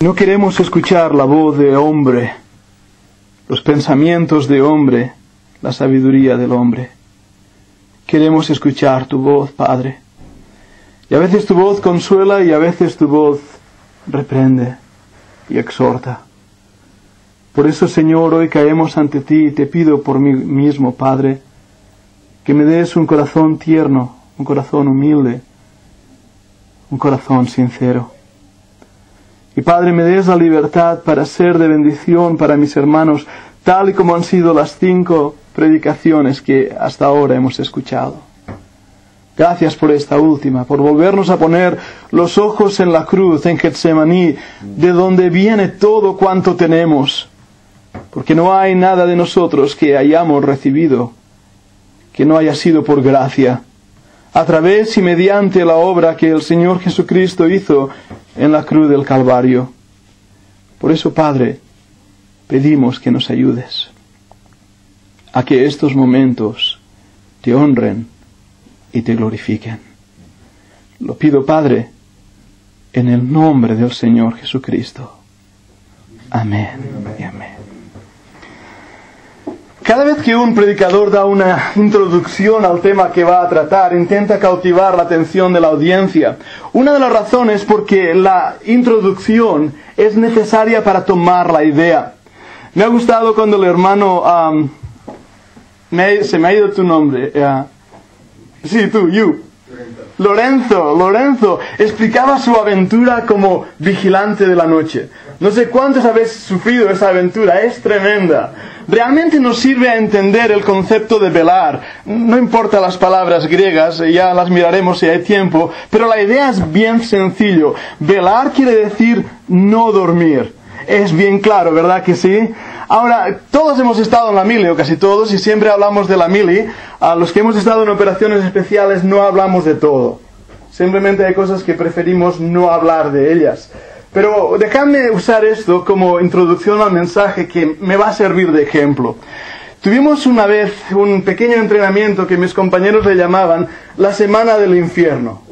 No queremos escuchar la voz de hombre, los pensamientos de hombre, la sabiduría del hombre. Queremos escuchar tu voz, Padre. Y a veces tu voz consuela y a veces tu voz reprende y exhorta. Por eso, Señor, hoy caemos ante ti y te pido por mí mismo, Padre, que me des un corazón tierno, un corazón humilde, un corazón sincero. Y Padre, me des la libertad para ser de bendición para mis hermanos, tal y como han sido las 5 predicaciones que hasta ahora hemos escuchado. Gracias por esta última, por volvernos a poner los ojos en la cruz, en Getsemaní, de donde viene todo cuanto tenemos, porque no hay nada de nosotros que hayamos recibido, que no haya sido por gracia, a través y mediante la obra que el Señor Jesucristo hizo en la cruz del Calvario. Por eso, Padre, pedimos que nos ayudes a que estos momentos te honren y te glorifiquen. Lo pido, Padre, en el nombre del Señor Jesucristo. Amén y amén. Cada vez que un predicador da una introducción al tema que va a tratar, intenta cautivar la atención de la audiencia. Una de las razones porque la introducción es necesaria para tomar la idea. Me ha gustado cuando el hermano... se me ha ido tu nombre. Sí, tú, Lorenzo explicaba su aventura como vigilante de la noche. No sé cuántos habéis sufrido esa aventura, es tremenda. Realmente nos sirve a entender el concepto de velar. No importa las palabras griegas, ya las miraremos si hay tiempo, pero la idea es bien sencillo. Velar quiere decir no dormir. Es bien claro, ¿verdad que sí? Ahora, todos hemos estado en la mili, o casi todos, y siempre hablamos de la mili. A los que hemos estado en operaciones especiales no hablamos de todo. Simplemente hay cosas que preferimos no hablar de ellas. Pero dejadme usar esto como introducción al mensaje que me va a servir de ejemplo. Tuvimos una vez un pequeño entrenamiento que mis compañeros le llamaban la Semana del Infierno.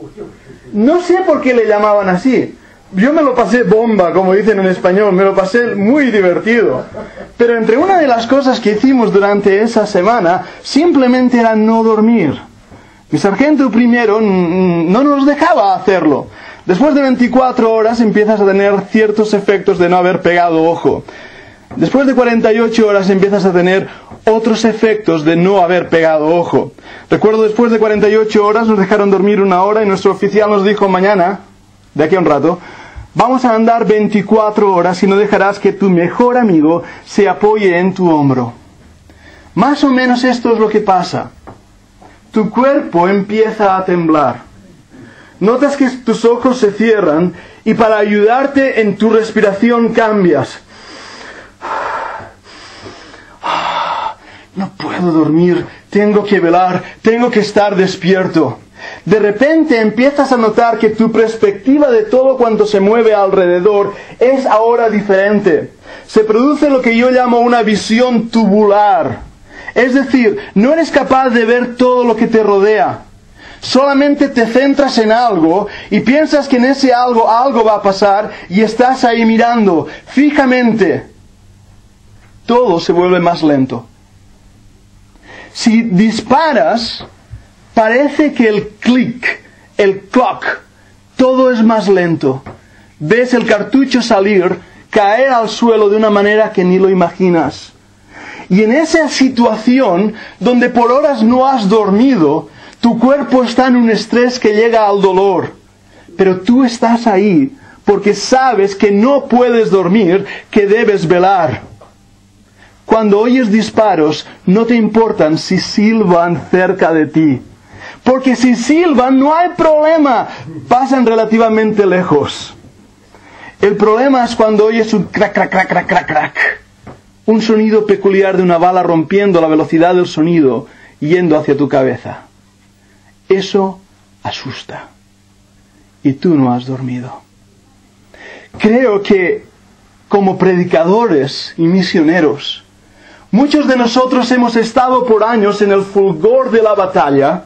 No sé por qué le llamaban así. Yo me lo pasé bomba, como dicen en español, me lo pasé muy divertido. Pero entre una de las cosas que hicimos durante esa semana, simplemente era no dormir. Mi sargento primero no nos dejaba hacerlo. Después de 24 horas empiezas a tener ciertos efectos de no haber pegado ojo. Después de 48 horas empiezas a tener otros efectos de no haber pegado ojo. Recuerdo, después de 48 horas nos dejaron dormir 1 hora y nuestro oficial nos dijo: mañana, de aquí a un rato, vamos a andar 24 horas y no dejarás que tu mejor amigo se apoye en tu hombro. Más o menos esto es lo que pasa. Tu cuerpo empieza a temblar. Notas que tus ojos se cierran y para ayudarte en tu respiración cambias. No puedo dormir, tengo que velar, tengo que estar despierto. De repente empiezas a notar que tu perspectiva de todo cuanto se mueve alrededor es ahora diferente. Se produce lo que yo llamo una visión tubular. Es decir, no eres capaz de ver todo lo que te rodea. Solamente te centras en algo y piensas que en ese algo va a pasar y estás ahí mirando fijamente. Todo se vuelve más lento. Si disparas, parece que el clic, el clock, todo es más lento. Ves el cartucho salir, caer al suelo de una manera que ni lo imaginas. Y en esa situación, donde por horas no has dormido, tu cuerpo está en un estrés que llega al dolor. Pero tú estás ahí porque sabes que no puedes dormir, que debes velar. Cuando oyes disparos, no te importan si silban cerca de ti. Porque si silban, no hay problema. Pasan relativamente lejos. El problema es cuando oyes un crack, crack, crack, crack, crack, crack. Un sonido peculiar de una bala rompiendo la velocidad del sonido, yendo hacia tu cabeza. Eso asusta. Y tú no has dormido. Creo que como predicadores y misioneros, muchos de nosotros hemos estado por años en el fulgor de la batalla.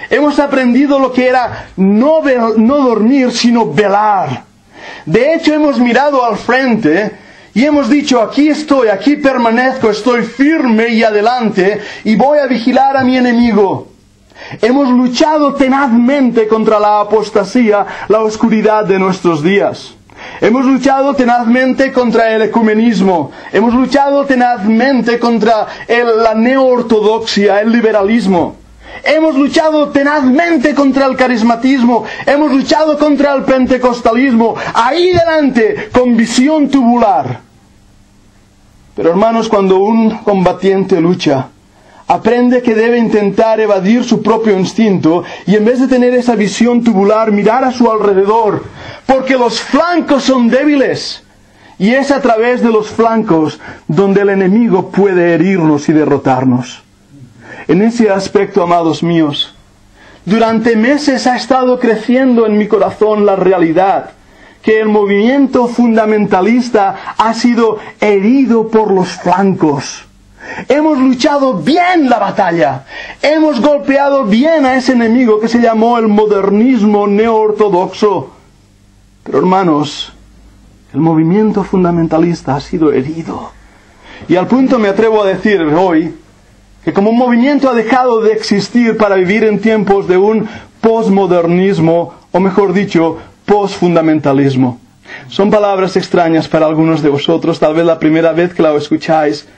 Hemos aprendido lo que era no dormir, sino velar. De hecho, hemos mirado al frente y hemos dicho, aquí estoy, aquí permanezco, estoy firme y adelante y voy a vigilar a mi enemigo. Hemos luchado tenazmente contra la apostasía, la oscuridad de nuestros días. Hemos luchado tenazmente contra el ecumenismo. Hemos luchado tenazmente contra la neoortodoxia, el liberalismo. Hemos luchado tenazmente contra el carismatismo. Hemos luchado contra el pentecostalismo. Ahí delante, con visión tubular. Pero hermanos, cuando un combatiente lucha, aprende que debe intentar evadir su propio instinto y en vez de tener esa visión tubular, mirar a su alrededor, porque los flancos son débiles. Y es a través de los flancos donde el enemigo puede herirnos y derrotarnos. En ese aspecto, amados míos, durante meses ha estado creciendo en mi corazón la realidad que el movimiento fundamentalista ha sido herido por los flancos. Hemos luchado bien la batalla. Hemos golpeado bien a ese enemigo que se llamó el modernismo neoortodoxo. Pero hermanos, el movimiento fundamentalista ha sido herido. Y al punto me atrevo a decir hoy que como un movimiento ha dejado de existir para vivir en tiempos de un posmodernismo, o mejor dicho, posfundamentalismo. Son palabras extrañas para algunos de vosotros, tal vez la primera vez que la escucháis.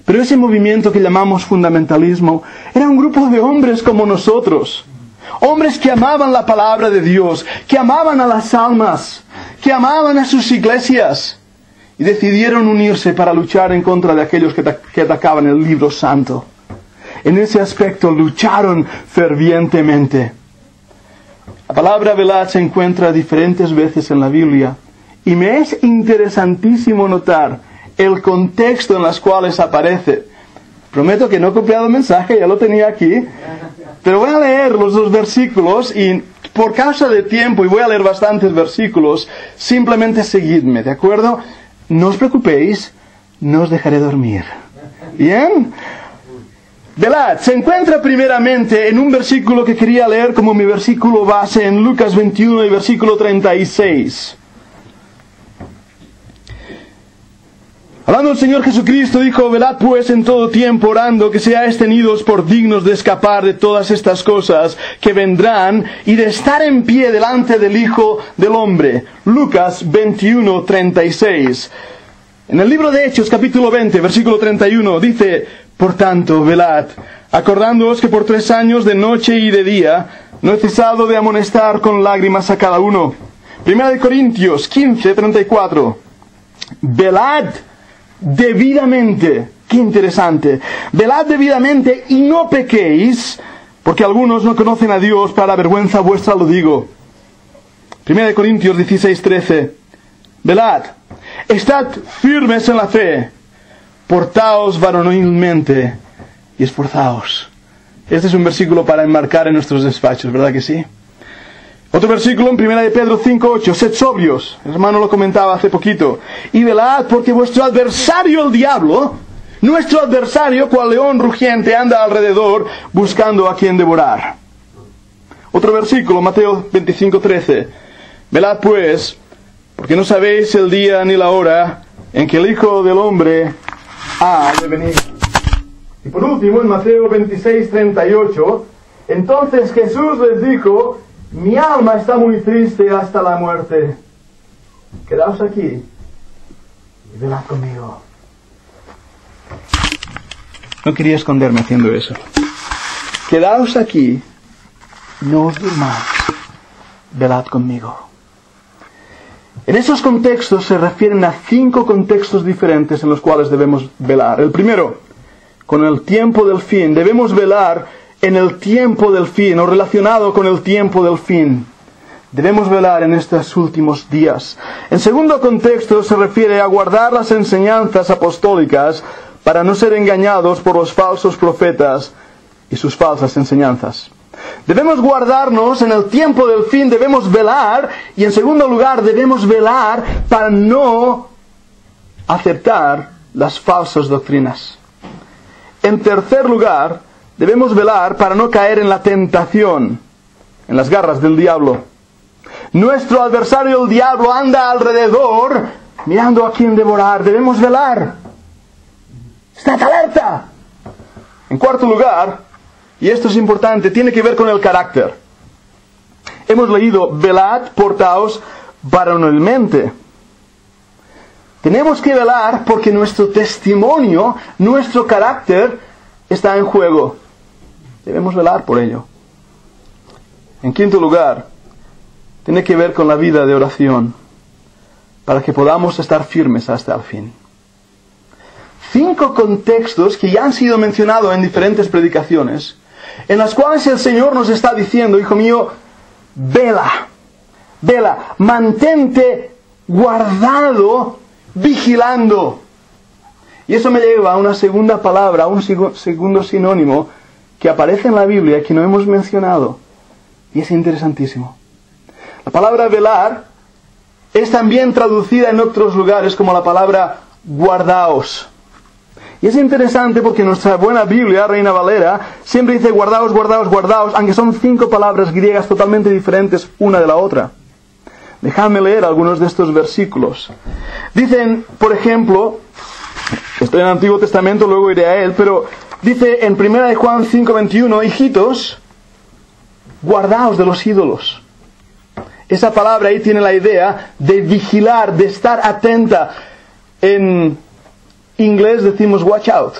Pero ese movimiento que llamamos fundamentalismo era un grupo de hombres como nosotros. Hombres que amaban la palabra de Dios, que amaban a las almas, que amaban a sus iglesias. Y decidieron unirse para luchar en contra de aquellos que atacaban el libro santo. En ese aspecto lucharon fervientemente. La palabra velad se encuentra diferentes veces en la Biblia. Y me es interesantísimo notar el contexto en los cuales aparece. Prometo que no he copiado el mensaje, ya lo tenía aquí. Pero voy a leer los dos versículos y por causa de tiempo, y voy a leer bastantes versículos, simplemente seguidme, ¿de acuerdo? No os preocupéis, no os dejaré dormir. ¿Bien? Velad se encuentra primeramente en un versículo que quería leer como mi versículo base en Lucas 21 y versículo 36. Hablando el Señor Jesucristo, dijo, velad pues en todo tiempo orando que seáis tenidos por dignos de escapar de todas estas cosas que vendrán y de estar en pie delante del Hijo del Hombre. Lucas 21, 36. En el libro de Hechos, capítulo 20, versículo 31, dice, por tanto, velad, acordándoos que por 3 años de noche y de día no he cesado de amonestar con lágrimas a cada uno. Primera de Corintios 15, 34. Velad debidamente, qué interesante, velad debidamente y no pequéis, porque algunos no conocen a Dios, para la vergüenza vuestra lo digo. Primera de Corintios 16, 13. Velad, estad firmes en la fe, portaos varonilmente y esforzaos. Este es un versículo para enmarcar en nuestros despachos, ¿verdad que sí? Otro versículo en 1 de Pedro 5:8, sed sobrios, el hermano lo comentaba hace poquito, y velad porque vuestro adversario el diablo, nuestro adversario cual león rugiente anda alrededor buscando a quien devorar. Otro versículo, Mateo 25:13, velad pues, porque no sabéis el día ni la hora en que el Hijo del Hombre ha de venir. Y por último, en Mateo 26:38, entonces Jesús les dijo, mi alma está muy triste hasta la muerte. Quedaos aquí y velad conmigo. No quería esconderme haciendo eso. Quedaos aquí, no os durmáis, velad conmigo. En esos contextos se refieren a 5 contextos diferentes en los cuales debemos velar. El primero, con el tiempo del fin. Debemos velar en el tiempo del fin, o relacionado con el tiempo del fin. Debemos velar en estos últimos días. En segundo contexto se refiere a guardar las enseñanzas apostólicas para no ser engañados por los falsos profetas y sus falsas enseñanzas. Debemos guardarnos en el tiempo del fin, debemos velar, y en segundo lugar debemos velar para no aceptar las falsas doctrinas. En tercer lugar, debemos velar para no caer en la tentación, en las garras del diablo. Nuestro adversario el diablo anda alrededor mirando a quién devorar. Debemos velar. ¡Estad alerta! En cuarto lugar, y esto es importante, tiene que ver con el carácter. Hemos leído, velad, portaos varonilmente. Tenemos que velar porque nuestro testimonio, nuestro carácter está en juego. Debemos velar por ello. En quinto lugar, tiene que ver con la vida de oración, para que podamos estar firmes hasta el fin. 5 contextos que ya han sido mencionados en diferentes predicaciones, en las cuales el Señor nos está diciendo, hijo mío, vela, vela, mantente guardado, vigilando. Y eso me lleva a una segunda palabra, a un segundo sinónimo que aparece en la Biblia que no hemos mencionado. Y es interesantísimo. La palabra velar es también traducida en otros lugares como la palabra guardaos. Y es interesante porque nuestra buena Biblia, Reina Valera, siempre dice guardaos, guardaos, guardaos, aunque son 5 palabras griegas totalmente diferentes una de la otra. Dejadme leer algunos de estos versículos. Dicen, por ejemplo, estoy en el Antiguo Testamento, luego iré a él, pero dice en 1 de Juan 5:21, hijitos, guardaos de los ídolos. Esa palabra ahí tiene la idea de vigilar, de estar atenta. En inglés decimos watch out,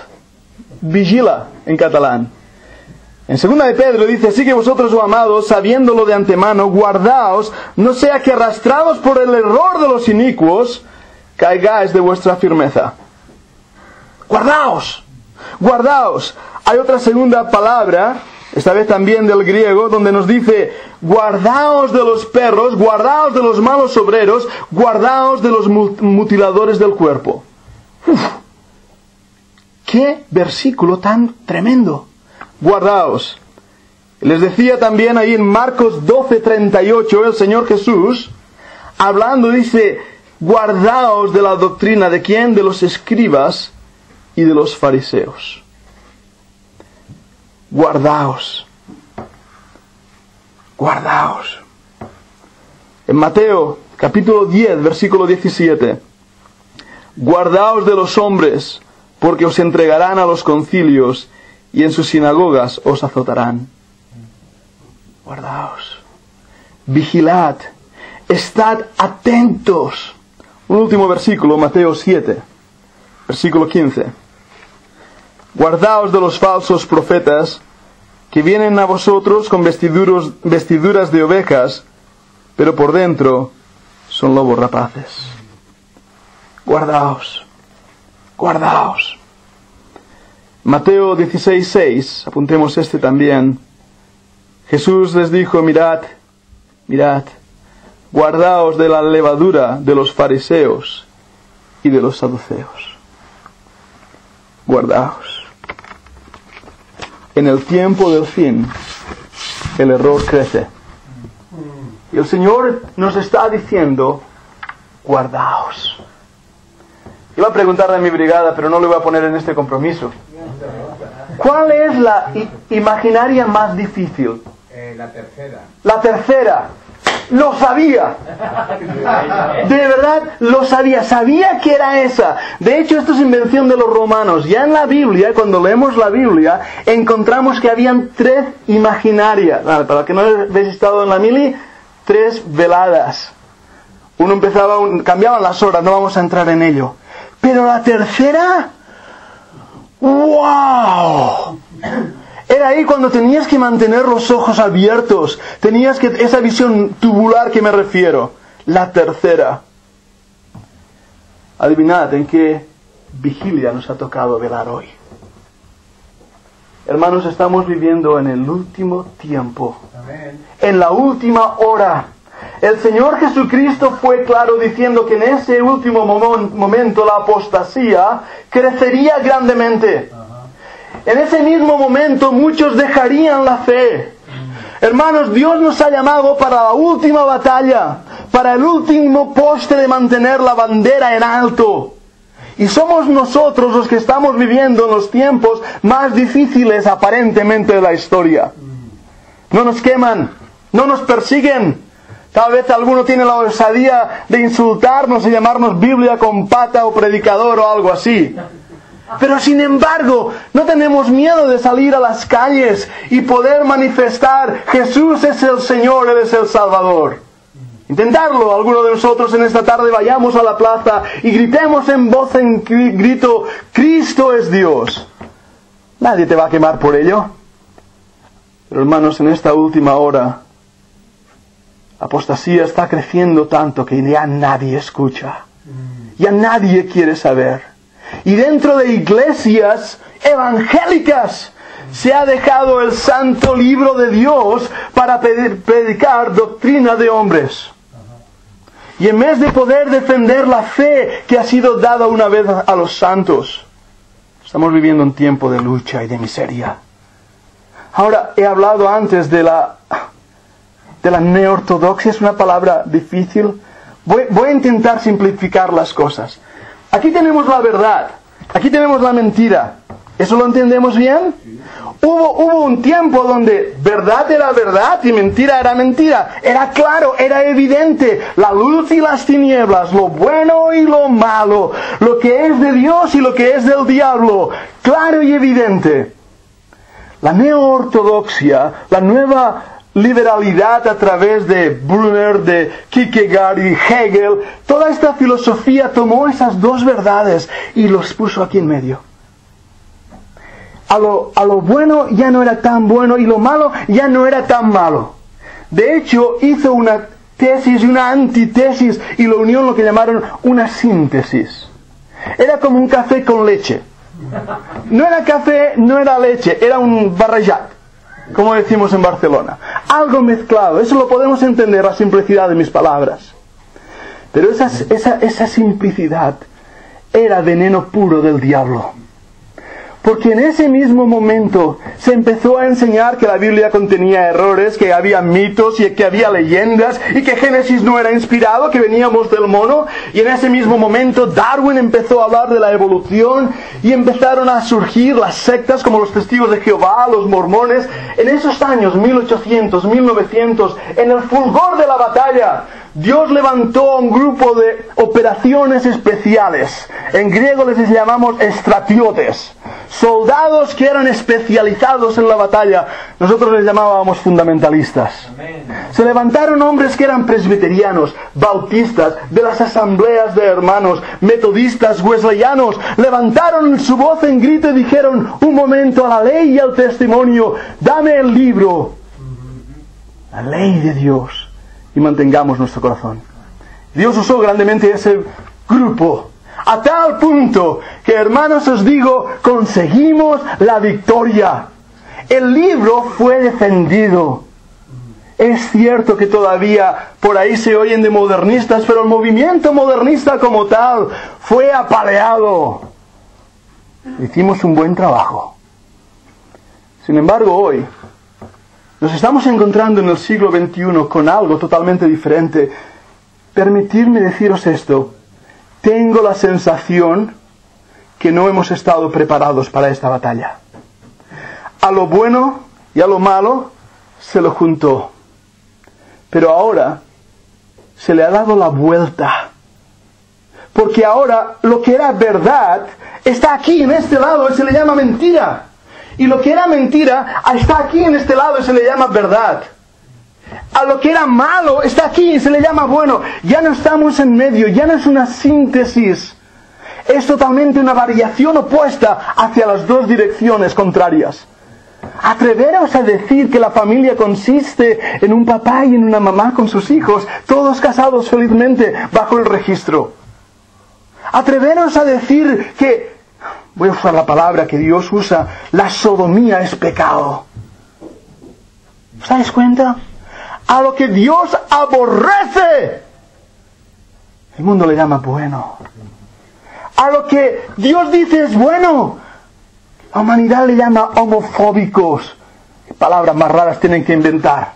vigila en catalán. En 2 de Pedro dice, así que vosotros, oh amados, sabiéndolo de antemano, guardaos, no sea que arrastrados por el error de los inicuos, caigáis de vuestra firmeza. Guardaos, guardaos. Hay otra segunda palabra, esta vez también del griego, donde nos dice, guardaos de los perros, guardaos de los malos obreros, guardaos de los mutiladores del cuerpo. Uf, ¡qué versículo tan tremendo! Guardaos. Les decía también ahí en Marcos 12:38, el Señor Jesús, hablando, dice, guardaos de la doctrina, ¿de quién? De los escribas y de los fariseos. Guardaos. Guardaos. En Mateo, capítulo 10, versículo 17. Guardaos de los hombres, porque os entregarán a los concilios, y en sus sinagogas os azotarán. Guardaos. Vigilad. Estad atentos. Un último versículo, Mateo 7, versículo 15. Guardaos de los falsos profetas, que vienen a vosotros con vestiduras de ovejas, pero por dentro son lobos rapaces. Guardaos. Guardaos. Mateo 16:6, apuntemos este también. Jesús les dijo, mirad, mirad, guardaos de la levadura de los fariseos y de los saduceos. Guardaos. En el tiempo del fin, el error crece. Y el Señor nos está diciendo, guardaos. Iba a preguntarle a mi brigada, pero no lo voy a poner en este compromiso. ¿Cuál es la imaginaria más difícil? La tercera. La tercera. Lo sabía. De verdad, lo sabía. Sabía que era esa. De hecho, esto es invención de los romanos. Ya en la Biblia, cuando leemos la Biblia, encontramos que habían 3 imaginarias. Para los que no habéis estado en la mili, 3 veladas. Uno empezaba, cambiaban las horas, no vamos a entrar en ello. Pero la tercera, ¡wow! Era ahí cuando tenías que mantener los ojos abiertos. Tenías que, esa visión tubular que me refiero. La tercera. Adivinad en qué vigilia nos ha tocado velar hoy. Hermanos, estamos viviendo en el último tiempo. Amén. En la última hora. El Señor Jesucristo fue claro diciendo que en ese último momento la apostasía crecería grandemente. En ese mismo momento muchos dejarían la fe. Hermanos, Dios nos ha llamado para la última batalla, para el último poste de mantener la bandera en alto. Y somos nosotros los que estamos viviendo en los tiempos más difíciles aparentemente de la historia. No nos queman, no nos persiguen. Tal vez alguno tiene la osadía de insultarnos y llamarnos Biblia con pata o predicador o algo así. Pero sin embargo, no tenemos miedo de salir a las calles y poder manifestar: Jesús es el Señor, Él es el Salvador. Intentarlo, alguno de nosotros en esta tarde vayamos a la plaza y gritemos en voz en grito: Cristo es Dios. Nadie te va a quemar por ello. Pero hermanos, en esta última hora, la apostasía está creciendo tanto que ya nadie escucha. Ya nadie quiere saber. Y dentro de iglesias evangélicas se ha dejado el santo libro de Dios para predicar doctrina de hombres. Y en vez de poder defender la fe que ha sido dada una vez a los santos, estamos viviendo un tiempo de lucha y de miseria. Ahora, he hablado antes de la neortodoxia, es una palabra difícil. Voy a intentar simplificar las cosas. Aquí tenemos la verdad, aquí tenemos la mentira. ¿Eso lo entendemos bien? Hubo un tiempo donde verdad era verdad y mentira era mentira. Era claro, era evidente. La luz y las tinieblas, lo bueno y lo malo, lo que es de Dios y lo que es del diablo. Claro y evidente. La neoortodoxia, la nueva liberalidad a través de Brunner, de Kierkegaard y Hegel, toda esta filosofía tomó esas dos verdades y los puso aquí en medio. A lo bueno ya no era tan bueno y lo malo ya no era tan malo. De hecho, hizo una tesis y una antitesis y lo unió en lo que llamaron una síntesis. Era como un café con leche. No era café, no era leche, era un barrejat, como decimos en Barcelona. Algo mezclado, eso lo podemos entender, la simplicidad de mis palabras. Pero esa simplicidad era veneno puro del diablo. Porque en ese mismo momento se empezó a enseñar que la Biblia contenía errores, que había mitos y que había leyendas y que Génesis no era inspirado, que veníamos del mono. Y en ese mismo momento Darwin empezó a hablar de la evolución y empezaron a surgir las sectas como los Testigos de Jehová, los mormones. En esos años, 1800, 1900, en el fulgor de la batalla, Dios levantó un grupo de operaciones especiales. En griego les llamamos estratiotes. Soldados que eran especializados en la batalla. Nosotros les llamábamos fundamentalistas. Se levantaron hombres que eran presbiterianos, bautistas, de las asambleas de hermanos, metodistas, wesleyanos. Levantaron su voz en grito y dijeron: un momento, a la ley y al testimonio, dame el libro. La ley de Dios. Y mantengamos nuestro corazón. Dios usó grandemente ese grupo, a tal punto que, hermanos, os digo, conseguimos la victoria. El libro fue defendido. Es cierto que todavía por ahí se oyen de modernistas, pero el movimiento modernista como tal fue apaleado. Hicimos un buen trabajo. Sin embargo, hoy nos estamos encontrando en el siglo XXI con algo totalmente diferente. Permitidme deciros esto. Tengo la sensación que no hemos estado preparados para esta batalla. A lo bueno y a lo malo se lo juntó. Pero ahora se le ha dado la vuelta. Porque ahora lo que era verdad está aquí en este lado y se le llama mentira. Y lo que era mentira está aquí en este lado y se le llama verdad. A lo que era malo está aquí y se le llama bueno. Ya no estamos en medio, ya no es una síntesis. Es totalmente una variación opuesta hacia las dos direcciones contrarias. Atreveros a decir que la familia consiste en un papá y en una mamá con sus hijos, todos casados felizmente bajo el registro. Atreveros a decir que, voy a usar la palabra que Dios usa, la sodomía es pecado. ¿Os dais cuenta? A lo que Dios aborrece, el mundo le llama bueno. A lo que Dios dice es bueno, la humanidad le llama homofóbicos. ¿Qué palabras más raras tienen que inventar?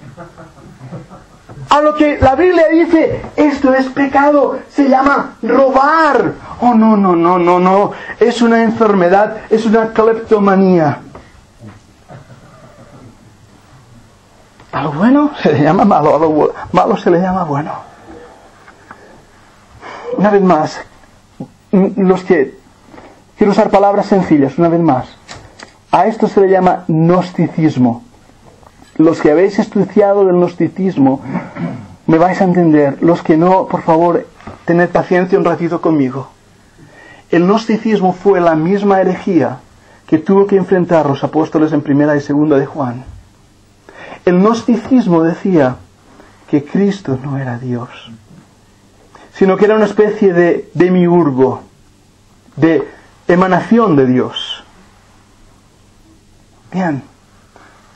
A lo que la Biblia dice, esto es pecado, se llama robar. Oh, no. Es una enfermedad, es una cleptomanía. A lo bueno se le llama malo, a lo malo se le llama bueno. Una vez más, quiero usar palabras sencillas, una vez más. A esto se le llama gnosticismo. Los que habéis estudiado del gnosticismo me vais a entender. Los que no, por favor, tened paciencia un ratito conmigo. El gnosticismo fue la misma herejía que tuvo que enfrentar los apóstoles en 1 y 2 de Juan. El gnosticismo decía que Cristo no era Dios, sino que era una especie de demiurgo, de emanación de Dios. Bien,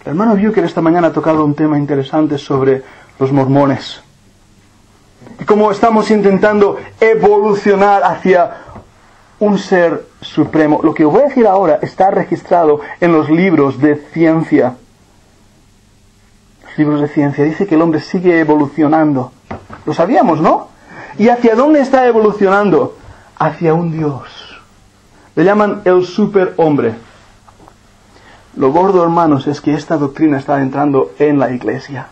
el hermano Bucher esta mañana ha tocado un tema interesante sobre los mormones. Y cómo estamos intentando evolucionar hacia un ser supremo. Lo que voy a decir ahora está registrado en los libros de ciencia. Los libros de ciencia. Dice que el hombre sigue evolucionando. Lo sabíamos, ¿no? ¿Y hacia dónde está evolucionando? Hacia un Dios. Le llaman el superhombre. Lo gordo, hermanos, es que esta doctrina está entrando en la iglesia.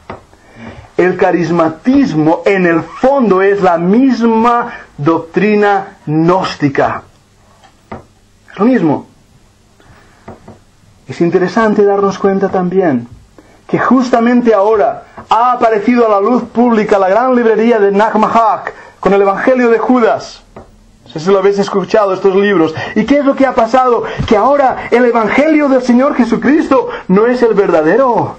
El carismatismo, en el fondo, es la misma doctrina gnóstica. Es lo mismo. Es interesante darnos cuenta también que justamente ahora ha aparecido a la luz pública la gran librería de Nag Mahak con el Evangelio de Judas. No sé si lo habéis escuchado, estos libros. ¿Y qué es lo que ha pasado? Que ahora el Evangelio del Señor Jesucristo no es el verdadero.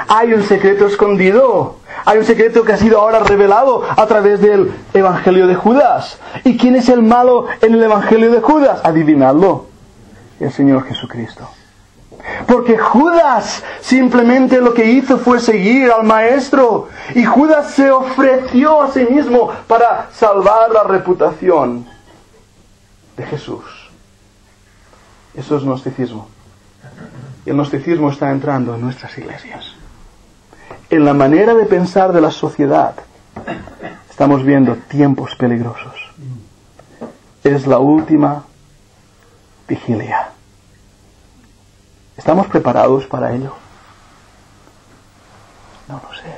Hay un secreto escondido. Hay un secreto que ha sido ahora revelado a través del Evangelio de Judas. ¿Y quién es el malo en el Evangelio de Judas? Adivinadlo. El Señor Jesucristo. Porque Judas simplemente lo que hizo fue seguir al Maestro. Y Judas se ofreció a sí mismo para salvar la reputación de Jesús. Eso es gnosticismo. Y el gnosticismo está entrando en nuestras iglesias. En la manera de pensar de la sociedad estamos viendo tiempos peligrosos. Es la última vigilia. ¿Estamos preparados para ello? No lo sé.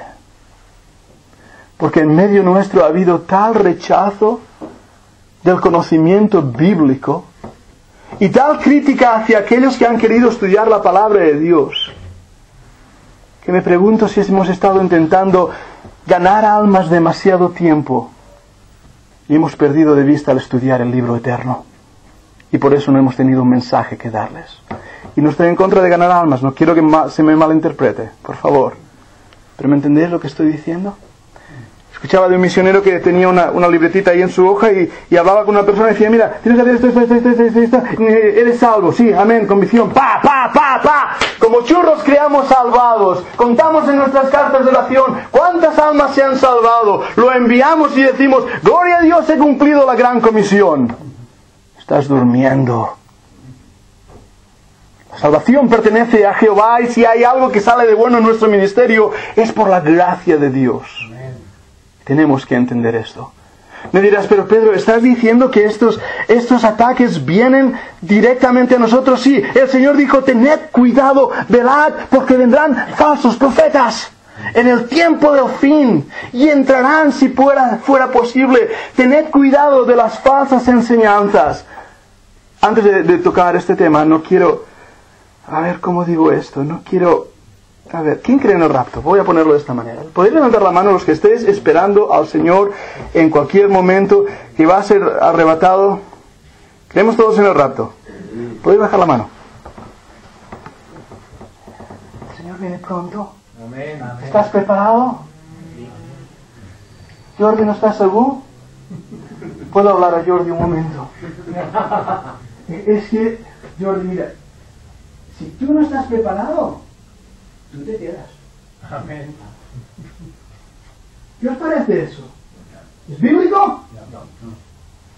Porque en medio nuestro ha habido tal rechazo del conocimiento bíblico y tal crítica hacia aquellos que han querido estudiar la palabra de Dios, que me pregunto si hemos estado intentando ganar almas demasiado tiempo y hemos perdido de vista al estudiar el libro eterno. Y por eso no hemos tenido un mensaje que darles. Y no estoy en contra de ganar almas, no quiero que se me malinterprete, por favor. ¿Pero me entendéis lo que estoy diciendo? Escuchaba de un misionero que tenía una libretita ahí en su hoja y hablaba con una persona y decía, mira, tienes que hacer esto, eres salvo, sí, amén, convicción, pa. Como churros creamos salvados, contamos en nuestras cartas de oración cuántas almas se han salvado, lo enviamos y decimos, gloria a Dios, he cumplido la gran comisión. Estás durmiendo. La salvación pertenece a Jehová y si hay algo que sale de bueno en nuestro ministerio es por la gracia de Dios. Tenemos que entender esto. Me dirás, pero Pedro, ¿estás diciendo que estos ataques vienen directamente a nosotros? Sí, el Señor dijo, tened cuidado, velad, porque vendrán falsos profetas en el tiempo del fin y entrarán si fuera posible. Tened cuidado de las falsas enseñanzas. Antes de tocar este tema, no quiero... A ver, ¿cómo digo esto? No quiero... A ver, ¿quién cree en el rapto? Voy a ponerlo de esta manera. ¿Podéis levantar la mano los que estéis esperando al Señor en cualquier momento que va a ser arrebatado? ¿Creemos todos en el rapto? ¿Podéis bajar la mano? ¿El Señor viene pronto? Amén. ¿Estás preparado? ¿Jordi no está seguro? ¿Puedo hablar a Jordi un momento? Es que, Jordi, mira, si tú no estás preparado, tú te quedas. Amén. ¿Qué os parece eso? ¿Es bíblico?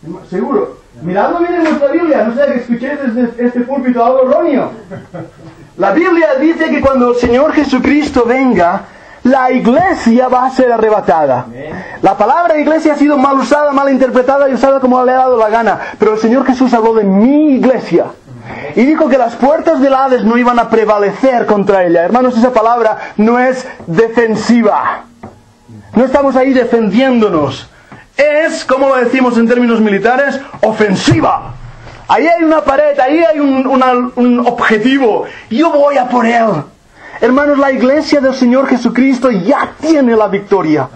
No. ¿Seguro? Miradlo bien en vuestra Biblia, no sea que escuchéis desde este púlpito algo erróneo. La Biblia dice que cuando el Señor Jesucristo venga, la iglesia va a ser arrebatada. La palabra iglesia ha sido mal usada, mal interpretada y usada como le ha dado la gana. Pero el Señor Jesús habló de mi iglesia. Y dijo que las puertas del Hades no iban a prevalecer contra ella. Hermanos, esa palabra no es defensiva. No estamos ahí defendiéndonos. Es, como lo decimos en términos militares, ofensiva. Ahí hay una pared, ahí hay un objetivo. Yo voy a por él. Hermanos, la iglesia del Señor Jesucristo ya tiene la victoria.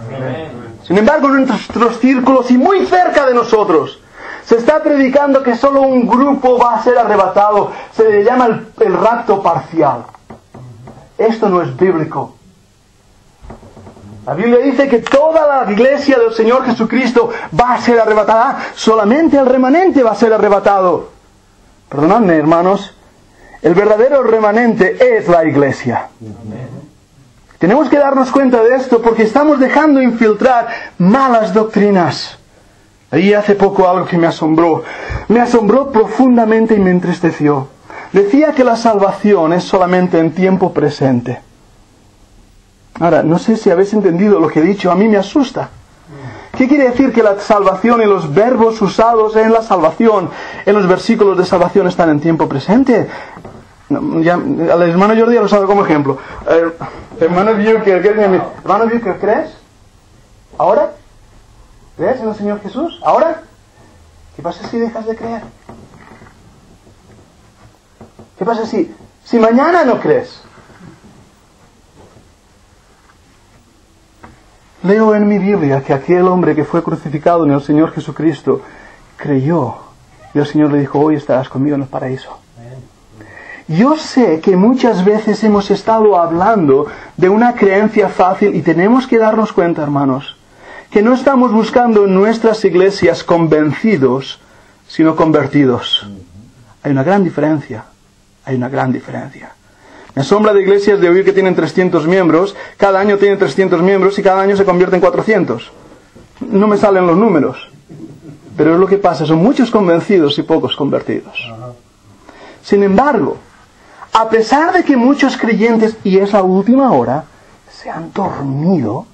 Sin embargo, en nuestros círculos y muy cerca de nosotros, se está predicando que solo un grupo va a ser arrebatado. Se le llama el rapto parcial. Esto no es bíblico. La Biblia dice que toda la iglesia del Señor Jesucristo va a ser arrebatada. Solamente el remanente va a ser arrebatado. Perdonadme, hermanos. El verdadero remanente es la iglesia. Tenemos que darnos cuenta de esto porque estamos dejando infiltrar malas doctrinas. Ahí hace poco algo que me asombró. Me asombró profundamente y me entristeció. Decía que la salvación es solamente en tiempo presente. Ahora, no sé si habéis entendido lo que he dicho, a mí me asusta. ¿Qué quiere decir que la salvación y los verbos usados en la salvación, en los versículos de salvación están en tiempo presente? Ya, el hermano Jordi lo ha usado como ejemplo. Hermano Buker, ¿crees? ¿Ahora? ¿Crees en el Señor Jesús? ¿Ahora? ¿Qué pasa si dejas de creer? ¿Qué pasa si mañana no crees? Leo en mi Biblia que aquel hombre que fue crucificado en el Señor Jesucristo creyó. Y el Señor le dijo, hoy estarás conmigo en el paraíso. Yo sé que muchas veces hemos estado hablando de una creencia fácil y tenemos que darnos cuenta, hermanos, que no estamos buscando en nuestras iglesias convencidos, sino convertidos. Hay una gran diferencia. Hay una gran diferencia. Me asombra de iglesias de oír que tienen 300 miembros, cada año tienen 300 miembros y cada año se convierte en 400. No me salen los números. Pero es lo que pasa, son muchos convencidos y pocos convertidos. Sin embargo, a pesar de que muchos creyentes, y es la última hora, se han dormido,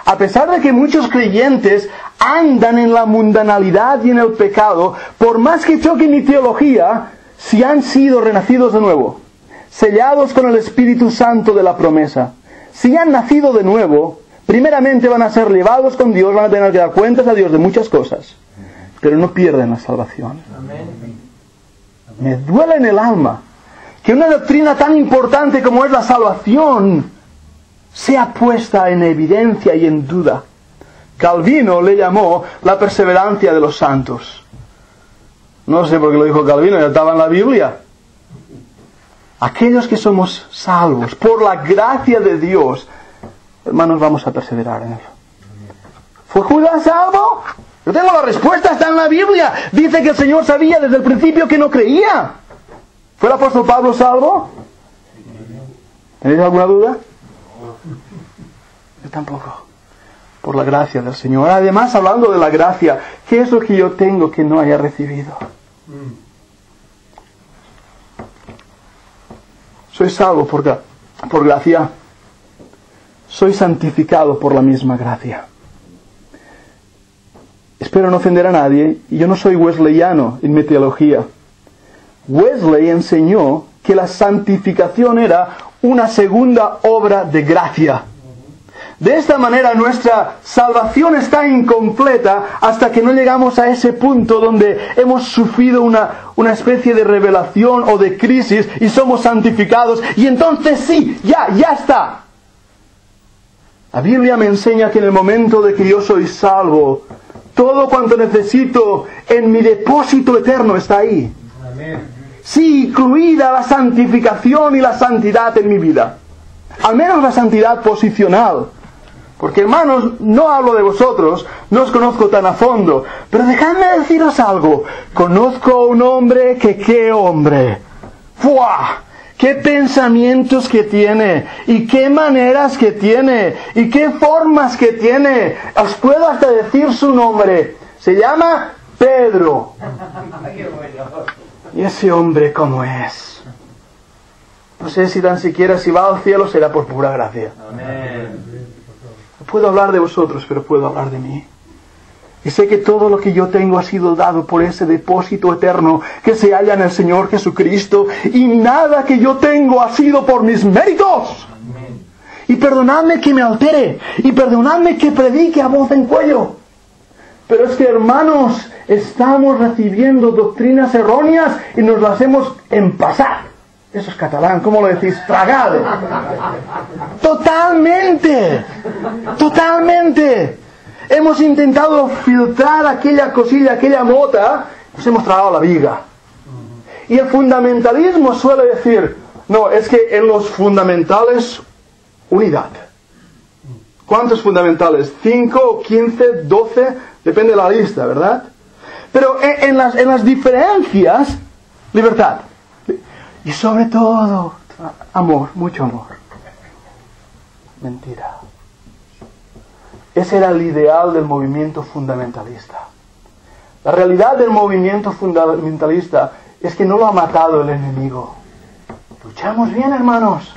a pesar de que muchos creyentes andan en la mundanalidad y en el pecado, por más que choquen mi teología, si han sido renacidos de nuevo, sellados con el Espíritu Santo de la promesa, si han nacido de nuevo, primeramente van a ser llevados con Dios, van a tener que dar cuentas a Dios de muchas cosas, pero no pierden la salvación. Me duele en el alma que una doctrina tan importante como es la salvación sea puesta en evidencia y en duda. Calvino le llamó la perseverancia de los santos. No sé por qué lo dijo Calvino, ya estaba en la Biblia. Aquellos que somos salvos por la gracia de Dios, hermanos, vamos a perseverar en él. ¿Fue Judas salvo? Yo tengo la respuesta, está en la Biblia. Dice que el Señor sabía desde el principio que no creía. ¿Fue el apóstol Pablo salvo? ¿Tenéis alguna duda? Yo tampoco. Por la gracia del Señor. Además, hablando de la gracia, ¿qué es lo que yo tengo que no haya recibido? Soy salvo por gracia. Soy santificado por la misma gracia. Espero no ofender a nadie, y yo no soy wesleyano en mi teología. Wesley enseñó que la santificación era una segunda obra de gracia. De esta manera nuestra salvación está incompleta hasta que no llegamos a ese punto donde hemos sufrido una especie de revelación o de crisis y somos santificados, y entonces sí, ya está. La Biblia me enseña que en el momento de que yo soy salvo, todo cuanto necesito en mi depósito eterno está ahí. Amén. Sí, incluida la santificación y la santidad en mi vida. Al menos la santidad posicional. Porque, hermanos, no hablo de vosotros, no os conozco tan a fondo, pero dejadme deciros algo. Conozco a un hombre que, ¿qué hombre? ¡Fua! ¿Qué pensamientos que tiene? ¿Y qué maneras que tiene? ¿Y qué formas que tiene? Os puedo hasta decir su nombre. Se llama Pedro. ¿Y ese hombre cómo es? No sé si tan siquiera si va al cielo será por pura gracia. Amén. No puedo hablar de vosotros, pero puedo hablar de mí. Y sé que todo lo que yo tengo ha sido dado por ese depósito eterno que se halla en el Señor Jesucristo. Y nada que yo tengo ha sido por mis méritos. Y perdonadme que me altere. Y perdonadme que predique a voz en cuello. Pero es que, hermanos, estamos recibiendo doctrinas erróneas y nos las hemos empasado. Eso es catalán, ¿cómo lo decís? Tragado. Totalmente. Totalmente. Hemos intentado filtrar aquella cosilla, aquella mota, nos hemos tragado la viga. Y el fundamentalismo suele decir, no, es que en los fundamentales, unidad. ¿Cuántos fundamentales? 5, 15, 12, depende de la lista, ¿verdad? Pero en las diferencias, libertad. Y sobre todo, amor, mucho amor. Mentira. Ese era el ideal del movimiento fundamentalista. La realidad del movimiento fundamentalista es que no lo ha matado el enemigo. Luchamos bien, hermanos.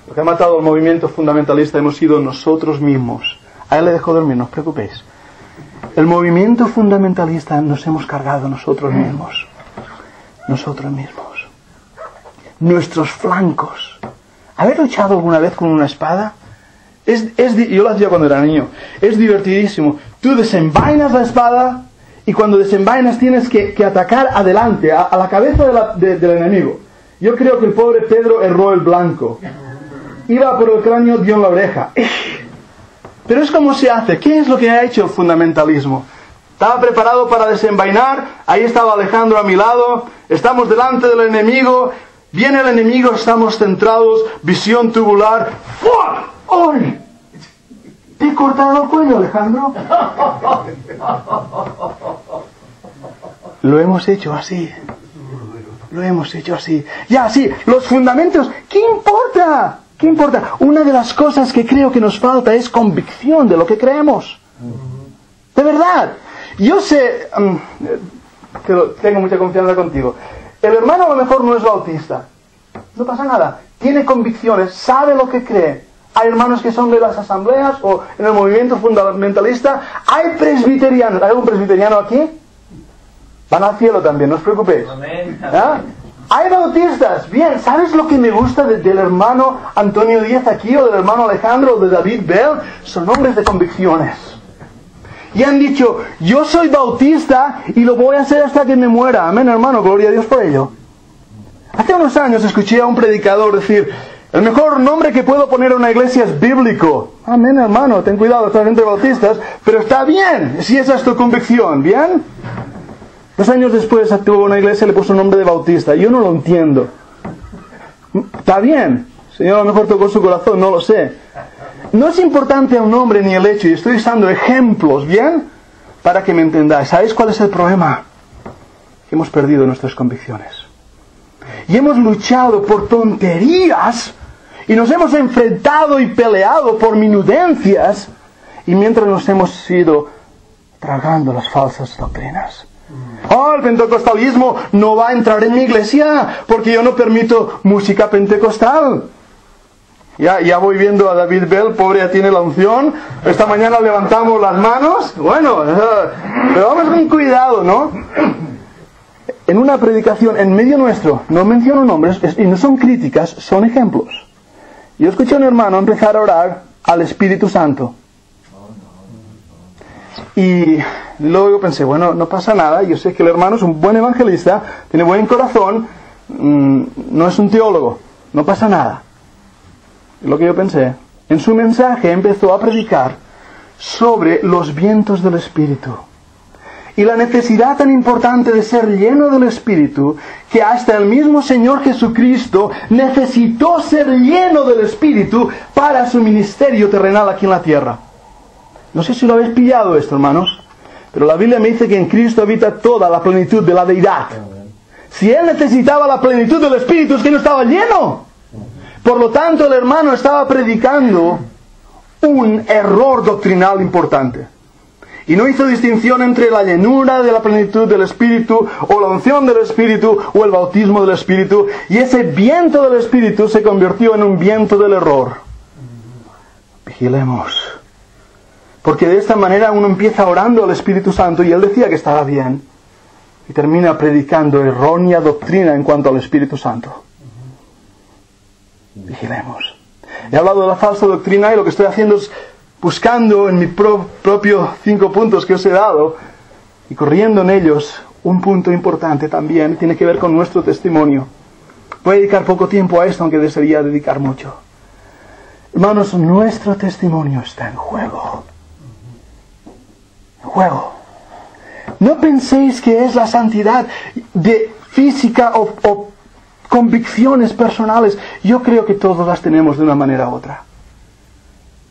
Lo que ha matado el movimiento fundamentalista hemos sido nosotros mismos. A él le dejo dormir, no os preocupéis. El movimiento fundamentalista nos hemos cargado nosotros mismos. Nosotros mismos. Nuestros flancos. ¿Habéis luchado alguna vez con una espada? Yo lo hacía cuando era niño. Es divertidísimo. Tú desenvainas la espada y cuando desenvainas tienes que atacar adelante, a la cabeza del enemigo. Yo creo que el pobre Pedro erró el blanco. Iba por el cráneo, dio en la oreja. Pero es como se hace. ¿Qué es lo que ha hecho el fundamentalismo? Estaba preparado para desenvainar. Ahí estaba Alejandro a mi lado. Estamos delante del enemigo. Viene el enemigo, estamos centrados. Visión tubular. ¡Fuah! ¡Ay! ¿Te he cortado el cuello, Alejandro? Lo hemos hecho así. Lo hemos hecho así. Ya, sí, los fundamentos. ¿Qué importa? ¿Qué importa? Una de las cosas que creo que nos falta es convicción de lo que creemos. De verdad. Yo sé, tengo mucha confianza contigo. El hermano a lo mejor no es bautista. No pasa nada. Tiene convicciones, sabe lo que cree. Hay hermanos que son de las asambleas o en el movimiento fundamentalista. Hay presbiterianos. ¿Hay algún presbiteriano aquí? Van al cielo también, no os preocupéis. ¿Ah? Hay bautistas. Bien, ¿sabes lo que me gusta del hermano Antonio Díaz aquí o del hermano Alejandro o de David Bell? Son hombres de convicciones. Y han dicho, yo soy bautista y lo voy a hacer hasta que me muera. Amén, hermano, gloria a Dios por ello. Hace unos años escuché a un predicador decir, el mejor nombre que puedo poner a una iglesia es bíblico. Amén, hermano, ten cuidado, estás entre bautistas, pero está bien, si esa es tu convicción, ¿bien? 2 años después tuvo una iglesia y le puso un nombre de bautista. Yo no lo entiendo. Está bien, el Señor a lo mejor tocó su corazón, no lo sé. No es importante el nombre ni el hecho, y estoy usando ejemplos, ¿bien? Para que me entendáis. ¿Sabéis cuál es el problema? Que hemos perdido nuestras convicciones. Y hemos luchado por tonterías, y nos hemos enfrentado y peleado por minudencias, y mientras nos hemos ido tragando las falsas doctrinas. Oh, el pentecostalismo no va a entrar en mi iglesia, porque yo no permito música pentecostal. Ya voy viendo a David Bell, pobre, ya tiene la unción. Esta mañana levantamos las manos. Bueno, pero vamos con cuidado, ¿no? En una predicación en medio nuestro, no menciono nombres, y no son críticas, son ejemplos. Yo escuché a un hermano empezar a orar al Espíritu Santo. Y luego pensé, bueno, no pasa nada, yo sé que el hermano es un buen evangelista, tiene buen corazón, no es un teólogo, no pasa nada. Lo que yo pensé, en su mensaje empezó a predicar sobre los vientos del Espíritu. Y la necesidad tan importante de ser lleno del Espíritu, que hasta el mismo Señor Jesucristo necesitó ser lleno del Espíritu para su ministerio terrenal aquí en la tierra. No sé si lo habéis pillado esto, hermanos, pero la Biblia me dice que en Cristo habita toda la plenitud de la deidad. Si Él necesitaba la plenitud del Espíritu, es que no estaba lleno. Por lo tanto, el hermano estaba predicando un error doctrinal importante. Y no hizo distinción entre la llenura de la plenitud del Espíritu, o la unción del Espíritu, o el bautismo del Espíritu. Y ese viento del Espíritu se convirtió en un viento del error. Vigilemos. Porque de esta manera uno empieza orando al Espíritu Santo y él decía que estaba bien. Y termina predicando errónea doctrina en cuanto al Espíritu Santo. Vigilemos. He hablado de la falsa doctrina y lo que estoy haciendo es buscando en mi propio 5 puntos que os he dado y corriendo en ellos un punto importante también, tiene que ver con nuestro testimonio. Voy a dedicar poco tiempo a esto, aunque desearía dedicar mucho. Hermanos, nuestro testimonio está en juego. En juego. No penséis que es la santidad de física o convicciones personales. Yo creo que todos las tenemos de una manera u otra.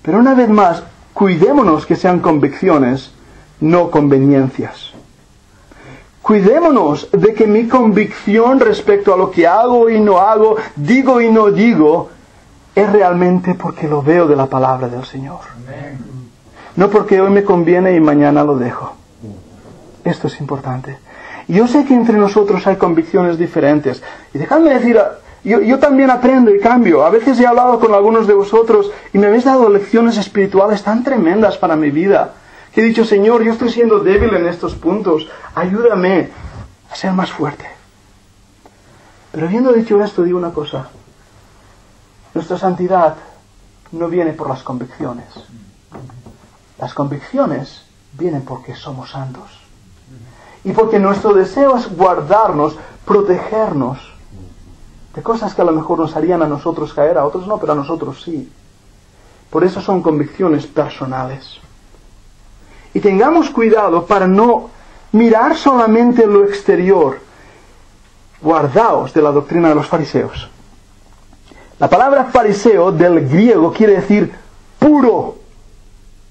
Pero una vez más, cuidémonos que sean convicciones, no conveniencias. Cuidémonos de que mi convicción respecto a lo que hago y no hago, digo y no digo, es realmente porque lo veo de la palabra del Señor. No porque hoy me conviene y mañana lo dejo. Esto es importante. Yo sé que entre nosotros hay convicciones diferentes. Y dejadme decir, yo también aprendo y cambio. A veces he hablado con algunos de vosotros y me habéis dado lecciones espirituales tan tremendas para mi vida. Que he dicho, Señor, yo estoy siendo débil en estos puntos. Ayúdame a ser más fuerte. Pero habiendo dicho esto, digo una cosa. Nuestra santidad no viene por las convicciones. Las convicciones vienen porque somos santos. Y porque nuestro deseo es guardarnos, protegernos de cosas que a lo mejor nos harían a nosotros caer, a otros no, pero a nosotros sí. Por eso son convicciones personales. Y tengamos cuidado para no mirar solamente lo exterior. Guardaos de la doctrina de los fariseos. La palabra fariseo del griego quiere decir puro.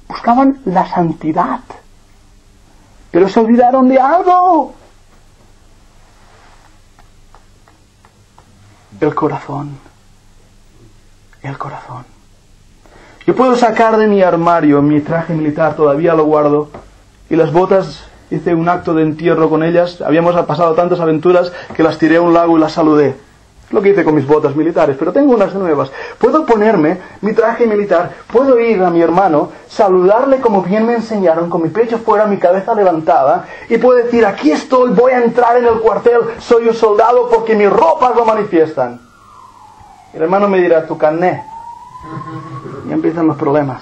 Buscaban la santidad. Pero se olvidaron de algo. El corazón. El corazón. Yo puedo sacar de mi armario mi traje militar, todavía lo guardo, y las botas, hice un acto de entierro con ellas. Habíamos pasado tantas aventuras que las tiré a un lago y las saludé. Lo que hice con mis botas militares, pero tengo unas nuevas. Puedo ponerme mi traje militar, puedo ir a mi hermano, saludarle como bien me enseñaron, con mi pecho fuera, mi cabeza levantada, y puedo decir, aquí estoy, voy a entrar en el cuartel, soy un soldado porque mis ropas lo manifiestan. El hermano me dirá, tu carné. Y empiezan los problemas.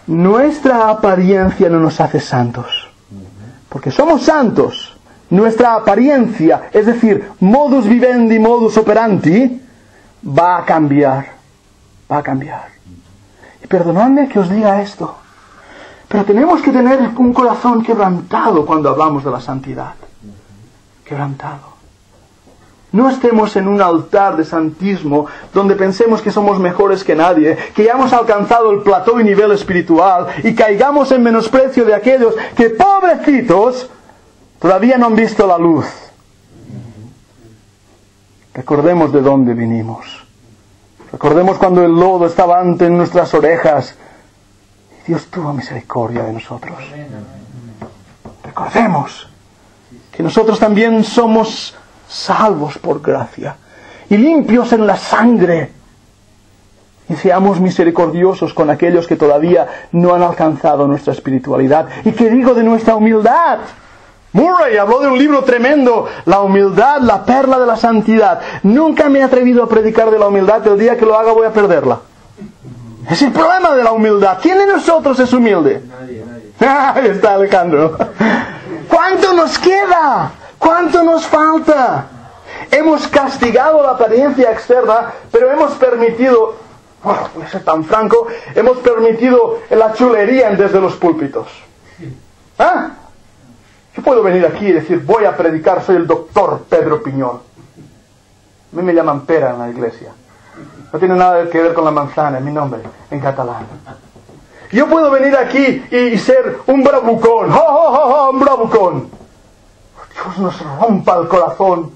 Nuestra apariencia no nos hace santos, porque somos santos. Nuestra apariencia, es decir, modus vivendi, modus operandi, va a cambiar. Va a cambiar. Y perdonadme que os diga esto, pero tenemos que tener un corazón quebrantado cuando hablamos de la santidad. Quebrantado. No estemos en un altar de santismo donde pensemos que somos mejores que nadie, que ya hemos alcanzado el plató y nivel espiritual y caigamos en menosprecio de aquellos que, pobrecitos, todavía no han visto la luz. Recordemos de dónde vinimos. Recordemos cuando el lodo estaba ante nuestras orejas. Y Dios tuvo misericordia de nosotros. Recordemos que nosotros también somos salvos por gracia y limpios en la sangre. Y seamos misericordiosos con aquellos que todavía no han alcanzado nuestra espiritualidad. ¿Y qué digo de nuestra humildad? Murray habló de un libro tremendo, La humildad, la perla de la santidad. Nunca me he atrevido a predicar de la humildad, el día que lo haga voy a perderla. Es el problema de la humildad. ¿Quién de nosotros es humilde? Nadie. Ahí está Alejandro. ¿Cuánto nos queda? ¿Cuánto nos falta? Hemos castigado la apariencia externa, pero hemos permitido, voy a ser tan franco, hemos permitido la chulería desde los púlpitos. ¿Ah? Yo puedo venir aquí y decir, voy a predicar, soy el doctor Pedro Piñol. A mí me llaman pera en la iglesia. No tiene nada que ver con la manzana, es mi nombre, en catalán. Yo puedo venir aquí y ser un bravucón, un bravucón. Dios nos rompa el corazón.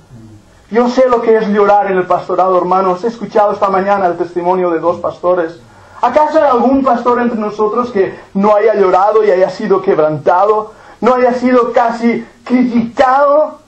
Yo sé lo que es llorar en el pastorado, hermanos. He escuchado esta mañana el testimonio de 2 pastores. ¿Acaso hay algún pastor entre nosotros que no haya llorado y haya sido quebrantado? ¿No haya sido casi criticado?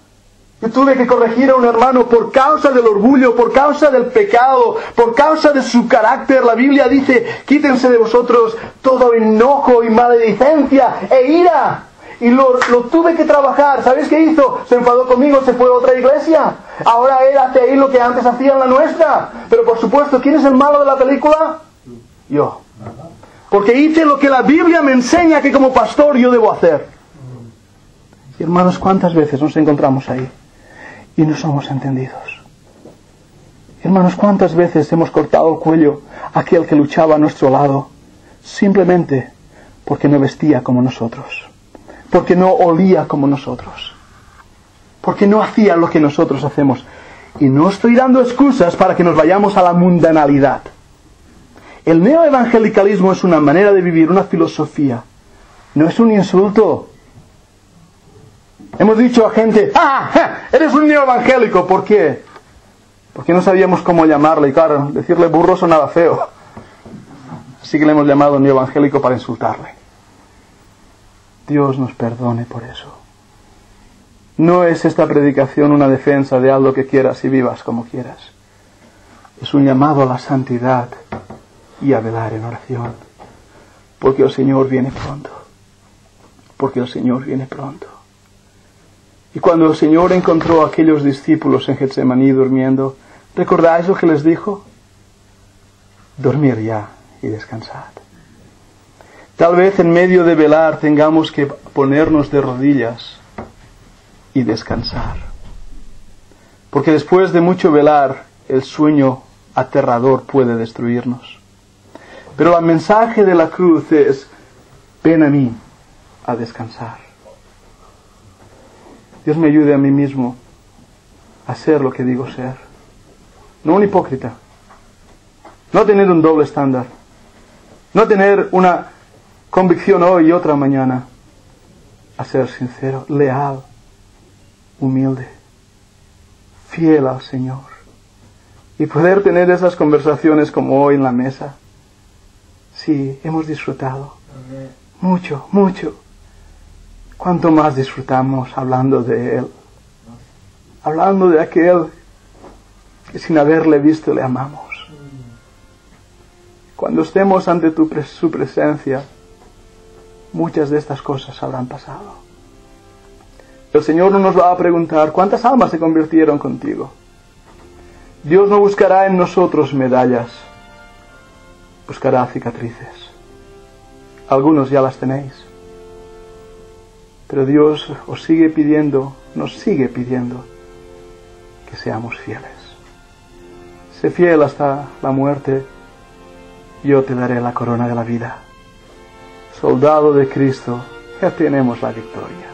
Yo tuve que corregir a un hermano por causa del orgullo, por causa del pecado, por causa de su carácter. La Biblia dice, quítense de vosotros todo enojo y maledicencia e ira. Y lo tuve que trabajar. ¿Sabéis qué hizo? Se enfadó conmigo, se fue a otra iglesia. Ahora él hace ahí lo que antes hacía en la nuestra. Pero por supuesto, ¿quién es el malo de la película? Yo. Porque hice lo que la Biblia me enseña que como pastor yo debo hacer. Y hermanos, ¿cuántas veces nos encontramos ahí? Y no somos entendidos. Hermanos, ¿cuántas veces hemos cortado el cuello a aquel que luchaba a nuestro lado? Simplemente porque no vestía como nosotros. Porque no olía como nosotros. Porque no hacía lo que nosotros hacemos. Y no estoy dando excusas para que nos vayamos a la mundanalidad. El neoevangelicalismo es una manera de vivir, una filosofía. No es un insulto. Hemos dicho a gente, eres un neoevangélico. ¿Por qué? Porque no sabíamos cómo llamarle. Y claro, decirle burro sonaba feo. Así que le hemos llamado neoevangélico para insultarle. Dios nos perdone por eso. No es esta predicación una defensa de haz lo que quieras y vivas como quieras. Es un llamado a la santidad y a velar en oración. Porque el Señor viene pronto. Porque el Señor viene pronto. Y cuando el Señor encontró a aquellos discípulos en Getsemaní durmiendo, ¿recordáis lo que les dijo? Dormir ya y descansad. Tal vez en medio de velar tengamos que ponernos de rodillas y descansar. Porque después de mucho velar, el sueño aterrador puede destruirnos. Pero el mensaje de la cruz es, ven a mí a descansar. Dios me ayude a mí mismo a ser lo que digo ser. No un hipócrita. No tener un doble estándar. No tener una convicción hoy y otra mañana. A ser sincero, leal, humilde, fiel al Señor. Y poder tener esas conversaciones como hoy en la mesa. Sí, hemos disfrutado. Mucho, mucho. ¿Cuánto más disfrutamos hablando de Él? Hablando de aquel que sin haberle visto le amamos. Cuando estemos ante su presencia, muchas de estas cosas habrán pasado. El Señor no nos va a preguntar, ¿cuántas almas se convirtieron contigo? Dios no buscará en nosotros medallas, buscará cicatrices. Algunos ya las tenéis. Pero Dios os sigue pidiendo, nos sigue pidiendo que seamos fieles. Sé fiel hasta la muerte, yo te daré la corona de la vida. Soldado de Cristo, ya tenemos la victoria.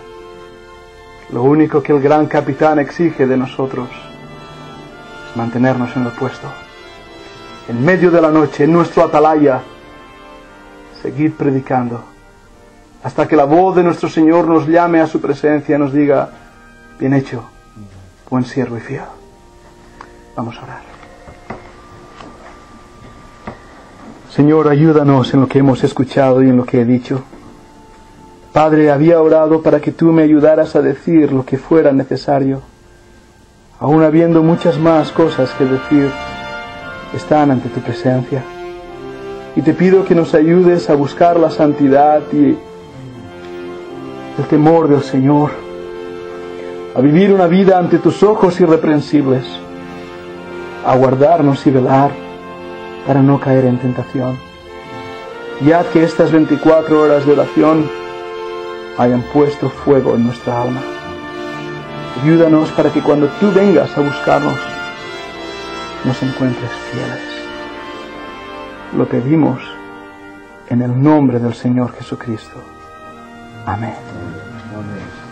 Lo único que el gran capitán exige de nosotros es mantenernos en el puesto. En medio de la noche, en nuestro atalaya, seguid predicando. Hasta que la voz de nuestro Señor nos llame a su presencia y nos diga, bien hecho, buen siervo y fiel. Vamos a orar. Señor, ayúdanos en lo que hemos escuchado y en lo que he dicho. Padre, había orado para que tú me ayudaras a decir lo que fuera necesario. Aún habiendo muchas más cosas que decir, están ante tu presencia. Y te pido que nos ayudes a buscar la santidad y el temor del Señor, a vivir una vida ante tus ojos irreprensibles, a guardarnos y velar para no caer en tentación. Y haz que estas 24 horas de oración hayan puesto fuego en nuestra alma. Ayúdanos para que cuando tú vengas a buscarnos, nos encuentres fieles. Lo pedimos en el nombre del Señor Jesucristo. Amén. Amén.